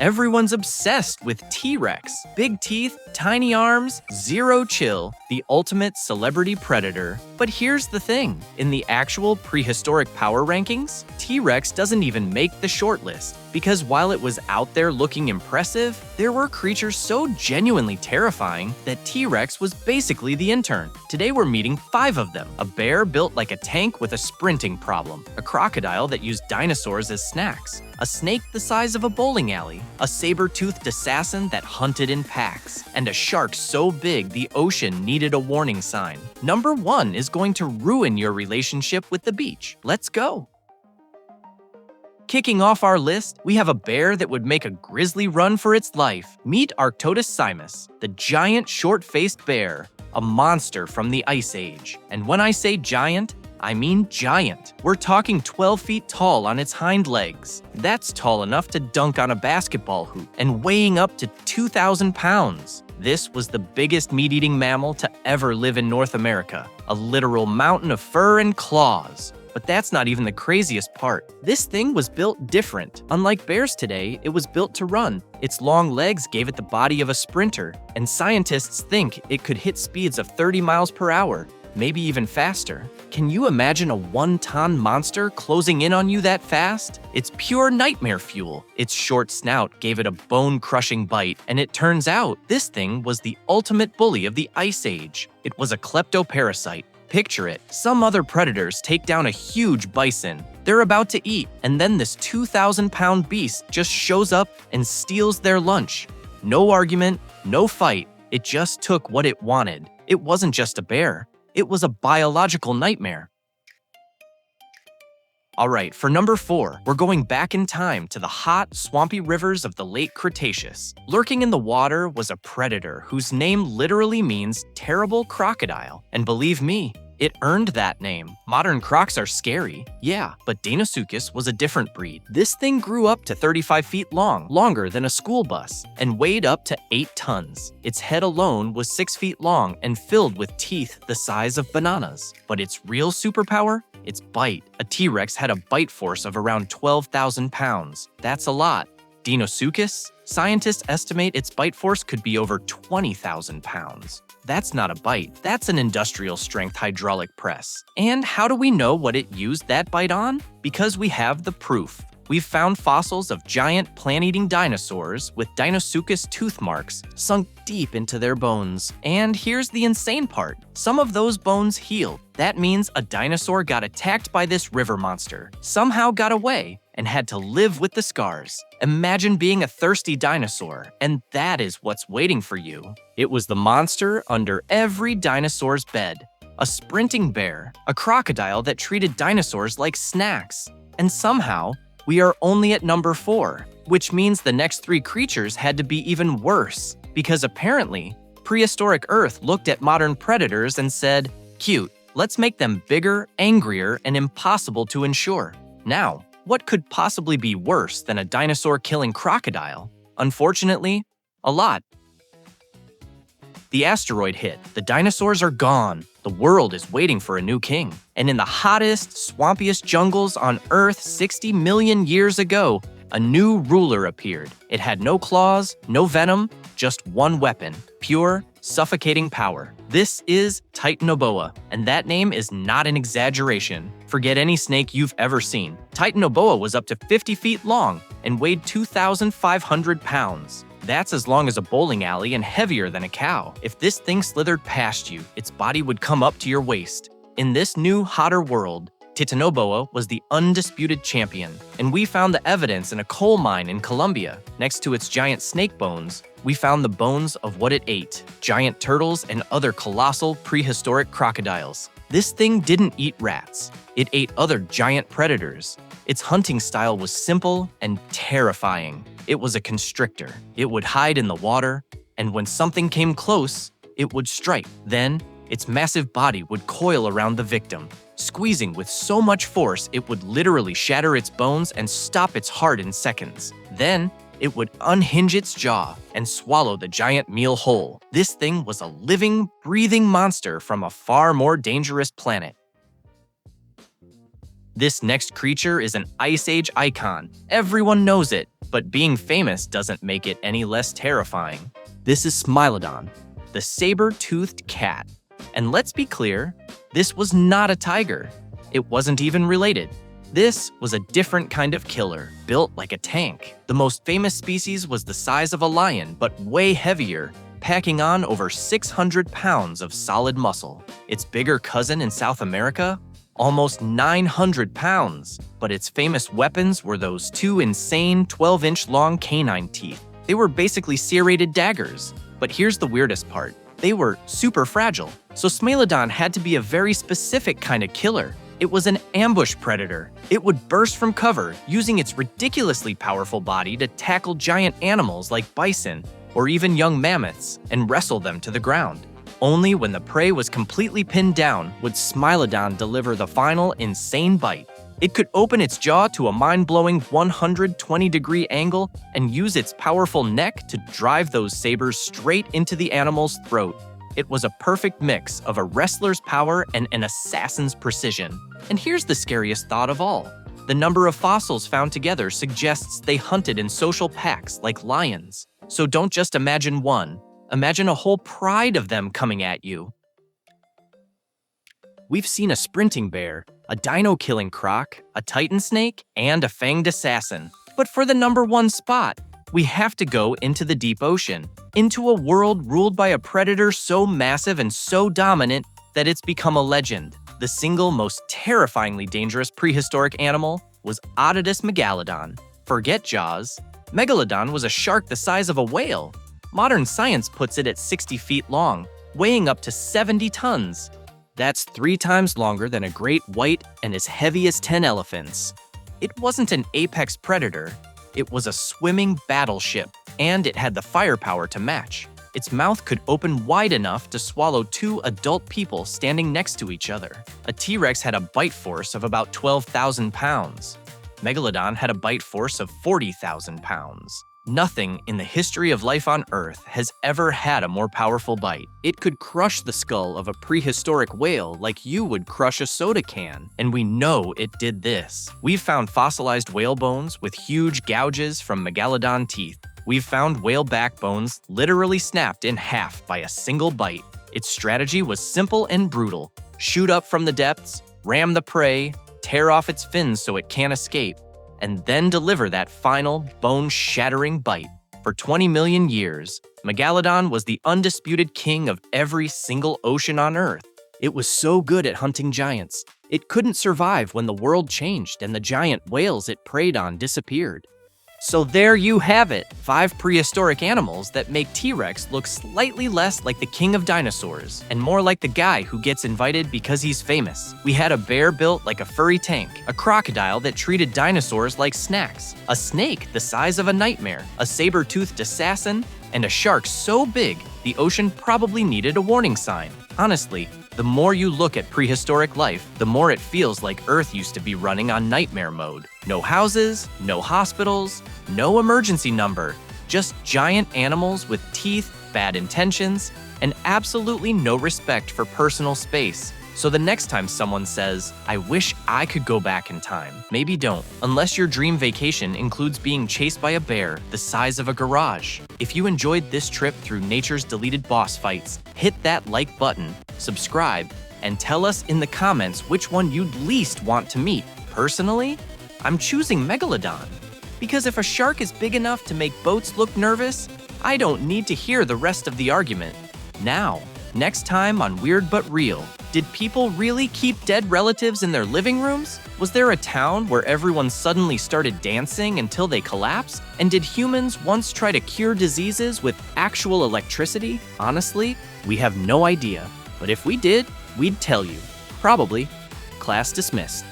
Everyone's obsessed with T-Rex. Big teeth, tiny arms, zero chill, the ultimate celebrity predator. But here's the thing, in the actual prehistoric power rankings, T-Rex doesn't even make the shortlist. Because while it was out there looking impressive, there were creatures so genuinely terrifying that T-Rex was basically the intern. Today we're meeting 5 of them. A bear built like a tank with a sprinting problem. A crocodile that used dinosaurs as snacks. A snake the size of a bowling alley. A saber-toothed assassin that hunted in packs. And a shark so big the ocean needed a warning sign. Number 1 is going to ruin your relationship with the beach. Let's go. Kicking off our list, we have a bear that would make a grizzly run for its life. Meet Arctodus Simus, the giant short-faced bear, a monster from the Ice Age. And when I say giant, I mean giant. We're talking 12 feet tall on its hind legs. That's tall enough to dunk on a basketball hoop and weighing up to 2,000 pounds. This was the biggest meat-eating mammal to ever live in North America, a literal mountain of fur and claws. But that's not even the craziest part. This thing was built different. Unlike bears today, it was built to run. Its long legs gave it the body of a sprinter, and scientists think it could hit speeds of 30 miles per hour, maybe even faster. Can you imagine a 1-ton monster closing in on you that fast? It's pure nightmare fuel. Its short snout gave it a bone-crushing bite, and it turns out this thing was the ultimate bully of the Ice Age. It was a kleptoparasite. Picture it, some other predators take down a huge bison. They're about to eat, and then this 2,000-pound beast just shows up and steals their lunch. No argument, no fight, it just took what it wanted. It wasn't just a bear, it was a biological nightmare. Alright, for number 4, we're going back in time to the hot, swampy rivers of the late Cretaceous. Lurking in the water was a predator whose name literally means terrible crocodile. And believe me, it earned that name. Modern crocs are scary, yeah, but Deinosuchus was a different breed. This thing grew up to 35 feet long, longer than a school bus, and weighed up to 8 tons. Its head alone was 6 feet long and filled with teeth the size of bananas. But its real superpower? Its bite. A T-Rex had a bite force of around 12,000 pounds. That's a lot. Deinosuchus? Scientists estimate its bite force could be over 20,000 pounds. That's not a bite, that's an industrial-strength hydraulic press. And how do we know what it used that bite on? Because we have the proof. We've found fossils of giant plant-eating dinosaurs with Deinosuchus tooth marks sunk deep into their bones. And here's the insane part. Some of those bones healed. That means a dinosaur got attacked by this river monster, somehow got away, and had to live with the scars. Imagine being a thirsty dinosaur, and that is what's waiting for you. It was the monster under every dinosaur's bed. A sprinting bear, a crocodile that treated dinosaurs like snacks. And somehow, we are only at number 4, which means the next 3 creatures had to be even worse, because apparently, prehistoric Earth looked at modern predators and said, cute, let's make them bigger, angrier, and impossible to insure. Now, what could possibly be worse than a dinosaur-killing crocodile? Unfortunately, a lot. The asteroid hit, the dinosaurs are gone, the world is waiting for a new king. And in the hottest, swampiest jungles on Earth 60 million years ago, a new ruler appeared. It had no claws, no venom, just one weapon, pure, suffocating power. This is Titanoboa, and that name is not an exaggeration. Forget any snake you've ever seen. Titanoboa was up to 50 feet long and weighed 2,500 pounds. That's as long as a bowling alley and heavier than a cow. If this thing slithered past you, its body would come up to your waist. In this new, hotter world, Titanoboa was the undisputed champion, and we found the evidence in a coal mine in Colombia. Next to its giant snake bones, we found the bones of what it ate, giant turtles and other colossal prehistoric crocodiles. This thing didn't eat rats. It ate other giant predators. Its hunting style was simple and terrifying. It was a constrictor. It would hide in the water, and when something came close, it would strike. Then, its massive body would coil around the victim, squeezing with so much force it would literally shatter its bones and stop its heart in seconds. Then, it would unhinge its jaw and swallow the giant meal whole. This thing was a living, breathing monster from a far more dangerous planet. This next creature is an Ice Age icon. Everyone knows it. but being famous doesn't make it any less terrifying. This is Smilodon, the saber-toothed cat. And let's be clear, this was not a tiger. It wasn't even related. This was a different kind of killer, built like a tank. The most famous species was the size of a lion, but way heavier, packing on over 600 pounds of solid muscle. Its bigger cousin in South America? Almost 900 pounds. But its famous weapons were those two insane 12-inch long canine teeth. They were basically serrated daggers. But here's the weirdest part. They were super fragile, so Smilodon had to be a very specific kind of killer. It was an ambush predator. It would burst from cover, using its ridiculously powerful body to tackle giant animals like bison or even young mammoths and wrestle them to the ground. Only when the prey was completely pinned down would Smilodon deliver the final insane bite. It could open its jaw to a mind-blowing 120-degree angle and use its powerful neck to drive those sabers straight into the animal's throat. It was a perfect mix of a wrestler's power and an assassin's precision. And here's the scariest thought of all. The number of fossils found together suggests they hunted in social packs like lions. So don't just imagine one. Imagine a whole pride of them coming at you. We've seen a sprinting bear, a dino-killing croc, a titan snake, and a fanged assassin. But for the number one spot, we have to go into the deep ocean, into a world ruled by a predator so massive and so dominant that it's become a legend. The single most terrifyingly dangerous prehistoric animal was Arctodus megalodon. Forget Jaws. Megalodon was a shark the size of a whale. Modern science puts it at 60 feet long, weighing up to 70 tons. That's 3 times longer than a great white and as heavy as 10 elephants. It wasn't an apex predator. It was a swimming battleship, and it had the firepower to match. Its mouth could open wide enough to swallow 2 adult people standing next to each other. A T-Rex had a bite force of about 12,000 pounds. Megalodon had a bite force of 40,000 pounds. Nothing in the history of life on Earth has ever had a more powerful bite. It could crush the skull of a prehistoric whale like you would crush a soda can, and we know it did this. We've found fossilized whale bones with huge gouges from megalodon teeth. We've found whale backbones literally snapped in half by a single bite. Its strategy was simple and brutal. Shoot up from the depths, ram the prey, tear off its fins so it can't escape, and then deliver that final, bone-shattering bite. For 20 million years, Megalodon was the undisputed king of every single ocean on Earth. It was so good at hunting giants, it couldn't survive when the world changed and the giant whales it preyed on disappeared. So there you have it, 5 prehistoric animals that make T-Rex look slightly less like the king of dinosaurs and more like the guy who gets invited because he's famous. We had a bear built like a furry tank, a crocodile that treated dinosaurs like snacks, a snake the size of a nightmare, a saber-toothed assassin, and a shark so big the ocean probably needed a warning sign. Honestly, the more you look at prehistoric life, the more it feels like Earth used to be running on nightmare mode. No houses, no hospitals, no emergency number, just giant animals with teeth, bad intentions, and absolutely no respect for personal space. So the next time someone says, "I wish I could go back in time," maybe don't, unless your dream vacation includes being chased by a bear the size of a garage. If you enjoyed this trip through nature's deleted boss fights, hit that like button, subscribe, and tell us in the comments which one you'd least want to meet. Personally, I'm choosing Megalodon, because if a shark is big enough to make boats look nervous, I don't need to hear the rest of the argument. Now, next time on Weird But Real, did people really keep dead relatives in their living rooms? Was there a town where everyone suddenly started dancing until they collapsed? And did humans once try to cure diseases with actual electricity? Honestly, we have no idea. But if we did, we'd tell you. Probably. Class dismissed.